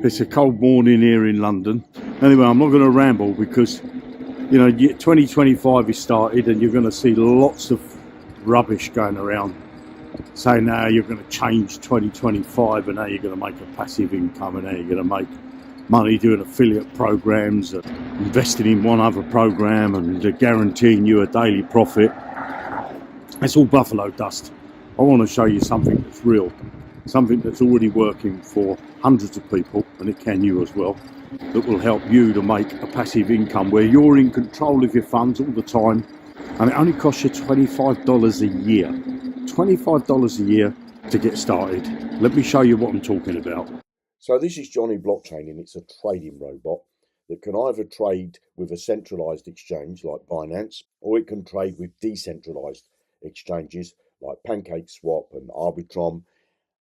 It's a cold morning here in London. Anyway, I'm not going to ramble because, 2025 is started and you're going to see lots of rubbish going around saying now you're going to change 2025 and how you're going to make a passive income and how you're going to make money doing affiliate programs and investing in one other program and they're guaranteeing you a daily profit. It's all buffalo dust. I want to show you something that's real, something that's already working for hundreds of people, and it can you as well, that will help you to make a passive income where you're in control of your funds all the time, and it only costs you $25 a year. $25 a year to get started. Let me show you what I'm talking about. So this is Jonny Blockchain, and it's a trading robot that can either trade with a centralized exchange like Binance, or it can trade with decentralized exchanges like PancakeSwap and Arbitrum.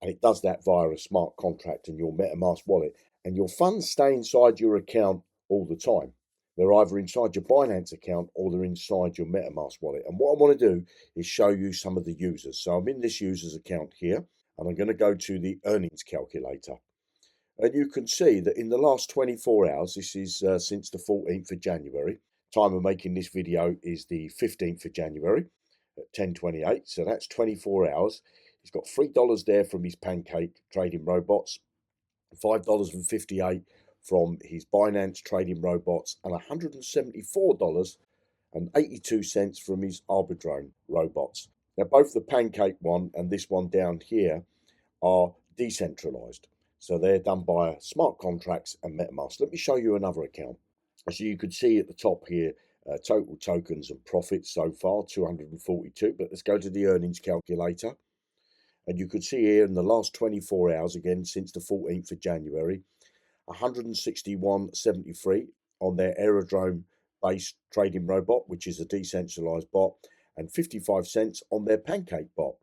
And it does that via a smart contract in your MetaMask wallet. And your funds stay inside your account all the time. They're either inside your Binance account or they're inside your MetaMask wallet. And what I want to do is show you some of the users. So I'm in this user's account here, and I'm going to go to the earnings calculator. And you can see that in the last 24 hours, this is since the 14th of January. Time of making this video is the 15th of January at 10:28. So that's 24 hours. He's got $3 there from his Pancake trading robots, $5.58 from his Binance trading robots, and $174.82 from his Arbitrum robots. Now, both the Pancake one and this one down here are decentralized. So they're done by smart contracts and MetaMask. Let me show you another account. As you can see at the top here, total tokens and profits so far, 242. But let's go to the earnings calculator. And you could see here in the last 24 hours, again, since the 14th of January, 161.73 on their Aerodrome-based trading robot, which is a decentralized bot, and 55 cents on their Pancake bot,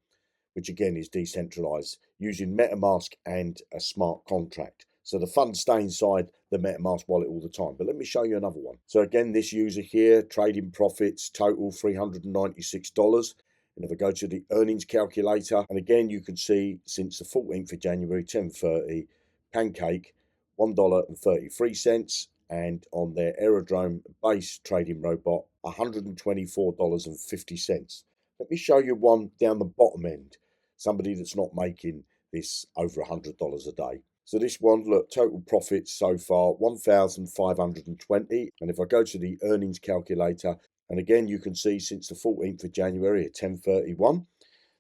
which again is decentralized, using MetaMask and a smart contract. So the funds stay inside the MetaMask wallet all the time. But let me show you another one. So again, this user here, trading profits, total $396. And if I go to the earnings calculator, and again, you can see since the 14th of January, 10:30, Pancake, $1.33, and on their Aerodrome base trading robot, $124.50. Let me show you one down the bottom end, somebody that's not making this over $100 a day. So this one, look, total profits so far, 1,520. And if I go to the earnings calculator, and again, you can see since the 14th of January at 10:31,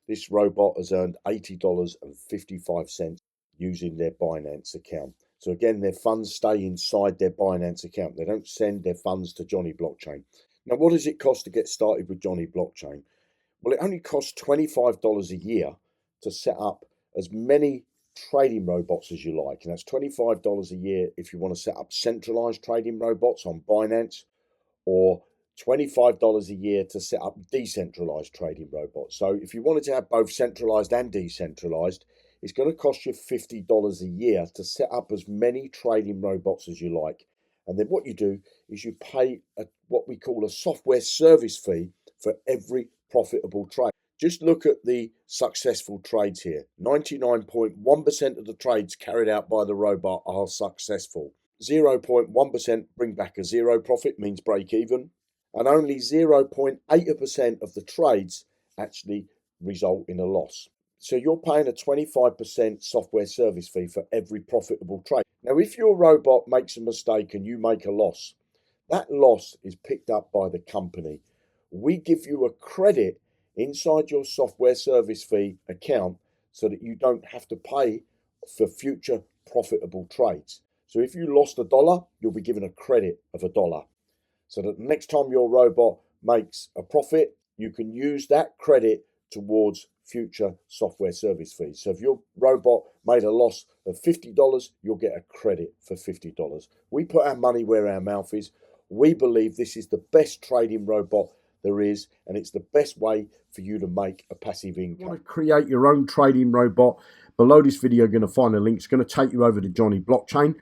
this robot has earned $80.55 using their Binance account. So again, their funds stay inside their Binance account. They don't send their funds to Jonny Blockchain. Now, what does it cost to get started with Jonny Blockchain? Well, it only costs $25 a year to set up as many trading robots as you like. And that's $25 a year if you want to set up centralized trading robots on Binance, or $25 a year to set up decentralized trading robots. So if you wanted to have both centralized and decentralized, it's going to cost you $50 a year to set up as many trading robots as you like. And then what you do is you pay what we call a software service fee for every profitable trade. Just look at the successful trades here. 99.1% of the trades carried out by the robot are successful. 0.1% bring back a zero profit, means break even. And only 0.8% of the trades actually result in a loss. So you're paying a 25% software service fee for every profitable trade. Now, if your robot makes a mistake and you make a loss, that loss is picked up by the company. We give you a credit inside your software service fee account so that you don't have to pay for future profitable trades. So if you lost $1, you'll be given a credit of $1. So that the next time your robot makes a profit, you can use that credit towards future software service fees. So if your robot made a loss of $50, you'll get a credit for $50. We put our money where our mouth is. We believe this is the best trading robot there is, and it's the best way for you to make a passive income. If you want to create your own trading robot, below this video you're going to find a link. It's going to take you over to Jonny Blockchain.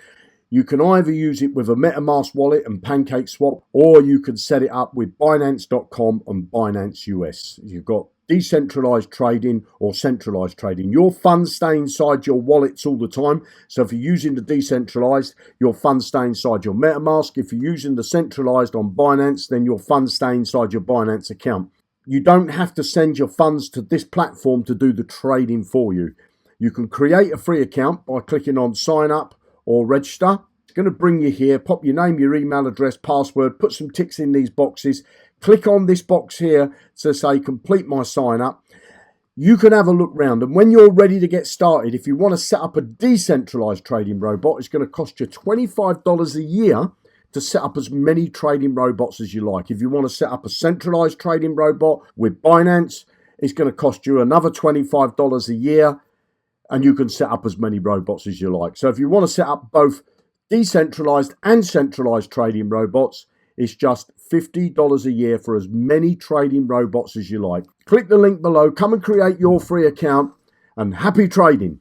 You can either use it with a MetaMask wallet and PancakeSwap, or you can set it up with Binance.com and Binance US. You've got decentralized trading or centralized trading. Your funds stay inside your wallets all the time. So if you're using the decentralized, your funds stay inside your MetaMask. If you're using the centralized on Binance, then your funds stay inside your Binance account. You don't have to send your funds to this platform to do the trading for you. You can create a free account by clicking on sign up or register. It's going to bring you here. Pop your name, your email address, password, put some ticks in these boxes. Click on this box here to say complete my sign up. You can have a look round, and when you're ready to get started, if you want to set up a decentralized trading robot, it's going to cost you $25 a year to set up as many trading robots as you like. If you want to set up a centralized trading robot with Binance, it's going to cost you another $25 a year, and you can set up as many robots as you like. So if you want to set up both decentralized and centralized trading robots, it's just $50 a year for as many trading robots as you like. Click the link below, come and create your free account, and happy trading.